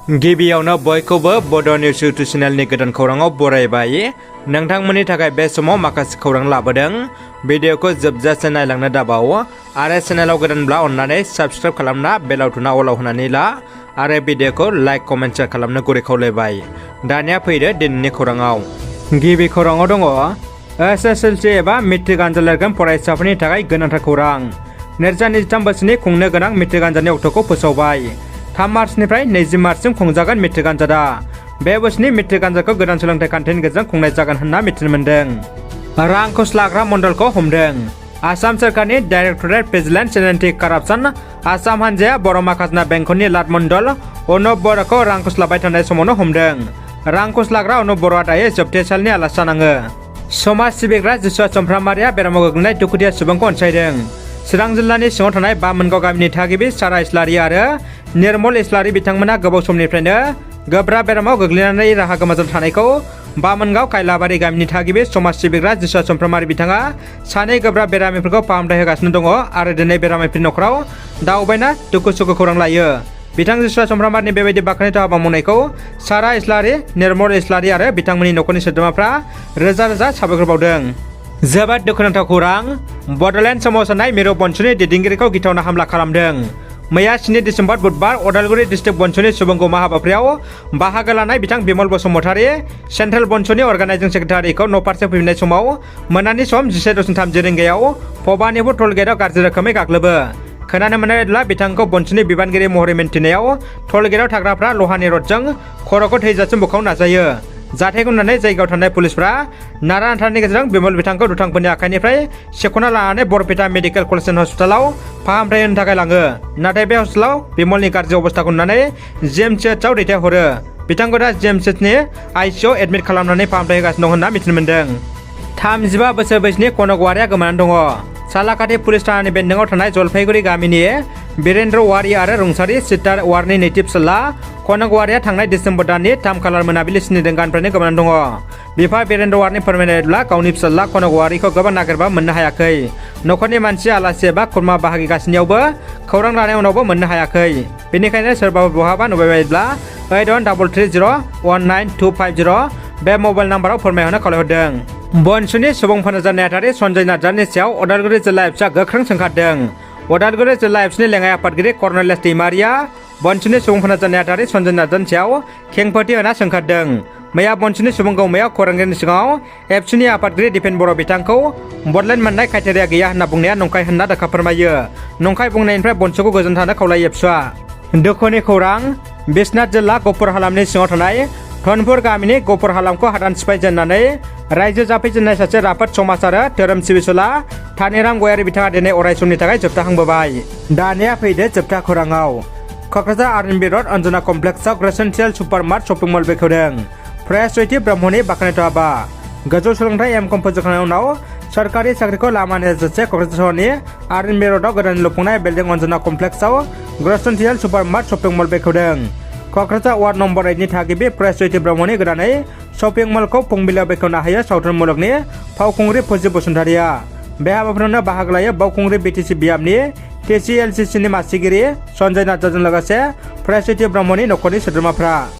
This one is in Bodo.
गिबियावनो बयखौबो बड' निउस इउटुब चेनेलनि गोदान खौराङाव बरायबाय। नोंथांमोननि थाखाय बे समाव माखासे खौरां लाबोदों। भिडिअखौ जोबजासे नायलांनो दाबाव आरो चेनेलाव गोदानब्ला अन्नानै साबस्क्राइब खालामना बेल आइकनआ अलाव होनानै ला आरो भिडिअखौ लाइक कमेन्ट शेयार खालामनो गुरै खावलायबाय। दानिया फैदो दिनैनि खौराङाव। गिबि खौराङाव दङ एसएसएलसि एबा मेट्रिक आनजाद लिरगोन फरायसाफोरनि थाखाय गोनांथार खौरां। 2023 बोसोरनि खुंनो गोनां मेट्रिक आनजादनि अक्ट'खौ फोसावबाय। 3 मार्चनिफ्राय 20 मार्चसिम खुंजागोन मेट्रिक आनजादा। बे बोसोरनि मेट्रिक आनजादखौ गोदान सोलोंथाइ खान्थिनि गेजेरजों खुंनाय जागोन होनना मिथिनो मोन्दों। रांखोस लाग्रा मण्डलखौ हमदों। आसाम सोरखारनि directorate vigilance anti corruption Assam हान्जाया बर'मा खाजोना बेंखननि लाट मण्डल अनुप बर'खौ रांखोस लाबाय थानाय समावनो हमदों। रांखोस लाग्रा अनुप बर'आ दायो जोबथेसालिनि आलासि जानाङो। समाज सिबिग्रा जिसुआ चम्फ्रामारिया बेरामाव गोग्लैनाय दुखुथिया सुबुंखौ अनसायदों। चिरां जिल्लानि सिङाव थानाय बामोनगाव गामिनि थागिबि सारा इस्लारि आरो निर्मल इस्लारि बिथांमोना गोबाव समनिफ्रायनो गोब्राब बेरामाव गोग्लैनानै राहा गोमाजाना थानायखौ बामोनगाव खायलाबारि गामिनि थागिबि समाज सिबिग्रा जिसुआ चम्फ्रामारि बिथाङा सानै गोब्राब बेरामिफोरखौ फाहामथाय होगासिनो दङ आरो दिनै बेरामिफोरनि न'खराव दावबायना दुखु सुखु खौरां लायो। बिथां जिसुआ चम्फ्रामारिनि बेबायदि बाख्नायथाव हाबा मावनायखौ सारा इस्लारि, निर्मल इस्लारि आरो बिथांमोननि न'खरनि सोद्रोमाफ्रा रोजा रोजा साबायखर बावदों। जोबोद दुखुनांथाव खौरां। बड'लेण्ड सोमावसारनाय मिरु बनसुनि दैदेनगिरिखौ गिथावना हामला खालामदों। मैया 7 दिसेम्बर बुधबार अदालगुरि डिस्ट्रिक्ट बनसुनि सुबुंगौमा हाबाफारियाव बाहागो लानाय बिथां बिमल बसुमतारी सेन्ट्रेल बनसुनि अर्गानाइजिं सेक्रेटारिखौ न'फारसे फैफिननाय समाव मोनानि सम 11:30 रिंगायाव भबानिपुर टलगेटआव गाज्रि रोखोमै गाग्लोबो। खोनानो मोननाय बायदिब्ला बिथांखौ बनसुनि बिबानगिरि महरै मिन्थिनायाव टलगेटआव थाग्राफ्रा लहानि रडजों खर'खौ थैजासिम बुखावनो नाजायो। जाथायखौ नुनानै जायगायाव थानाय पुलिसफ्रा नारा नाथानि गेजेरजों बिमल बिथांखौ दुथांफोरनि आखाइनिफ्राय सेख'ना लानानै बरपेटा मेडिकेल कलेज एन्ड हस्पिटालाव फाहामथाय होनो थाखाय लाङो। नाथाय बे हस्पिटालाव बिमलनि गाज्रि अबस्थाखौ नुनानै जिएमसिएचआव दैथायहरो। बिथांखौ दा जिएमसिएचनि आइसिइउआव एडमिट खालामनानै फाहामथाय होगासिनो दं होनना मिथिनो मोन्दों। 35 बोसोर बैसोनि कनक औवारिया गोमानानै दङ। सालाकाथि पुलिस थानानि बेन्दोंआव थानाय जलपाइगुरि गामिनि बिरेन्द्र औवारि आरो रुंसारि सितार औवारिनि नैथि फिसाज्ला कनक औवारिया थांनाय डिसेम्बर दाननि 3 खालार मोनाबिलि 7 रिंगानिफ्रायनो गोमानानै दङ। बिफा बिरेन्द्र औवारिनि फोरमायनाय बायदिब्ला गावनि फिसाज्ला कनक औवारिखौ गोबां नागिरबा मोननो हायाखै। न'खरनि मानसि, आलासि एबा खुरमा बाहागि गासिनियावबो खौरां लानाय उनावबो मोननो हायाखै। बेनिखायनो सोरबाफोर बहाबा नुबाय बायदिब्ला 8133019250 बे मबाइल नाम्बाराव फोरमायहरनो खावलायहरदों। बनसुनि सुबुं फोनांजाब नेहाथारि सन्जय नार्जारिनि सायाव अदालगुरि जिल्ला एबसुआ गोख्रों सोंखारदों। अदालगुरि जिल्ला एबसुनि लेङाइ आफादगिरि कर्नेलियास दैमारिया बनसुनि सुबुं फोनांजाब नेहाथारि सन्जय नार्जारिनि सायाव खेंफोरथि होना सोंखारदों। मैया बनसुनि सुबुंगौमायाव खौरांगिरिनि सिगाङाव एबसुनि आफादगिरि दिपेन बर' बिथांखौ बदलाइन मोननाय क्राइटेरिया गैया होनना बुंनाया नंखाय होनना रोखा फोरमायो। नंखाय बुंनायनिफ्राय बनसुखौ गोजोन थानो खावलायो एबसुआ। दुखुनि खौरां। बिश्वनाथ जिल्ला गहपुर हालामनि सिङाव थानाय धनपुर गामिनि गहपुर हालामखौ हादान सिफायजेननानै रायजो जाफैजेननाय सासे राफोद समाज आरो धोरोम सिबिसुला थानेराम गयारि बिथाङा दिनै अराय समनि थाखाय जोबथाहांबोबाय। दानिया फैदो जोबथा खौराङाव। क'क्राझार आरएनबि रड अन्जना कमप्लेक्सआव ग्रेसेन्सियेल सुपारमार्ट शपिं मल बेखेवदों। प्रयासज्यति ब्रह्मनि बाख्नायथाव हाबा। गोजौ सोलोंथाइ एम.कम फोजोबखांनायनि उनाव सरकारि साख्रिखौ लामा नेजासे क'क्राझार सहरनि आरएनबि रडआव गोदान लुफुंनाय बिल्डिं अन्जना कमप्लेक्सआव ग्रेसेन्सियेल सुपारमार्ट शपिं मल बेखेवदों। क'क्राझार वार्ड नम्बर 8 नि थागिबि प्रयासज्यति ब्रह्मनि गोदानै शपिं मलखौ फुंबिलियाव बेखेवनो हायो सावथुन मुलुगनि फावखुंग्रि फुजि बसुमतारीया। बे हाबाफारियावनो बाहागो लायो बावखुंग्रि बिटिसि बियाबनि टिसिएलसिसिनि मासिगिरि सन्जय नार्जारिजों लोगोसे प्रयासज्यति ब्रह्मनि न'खरनि सोद्रोमाफ्रा।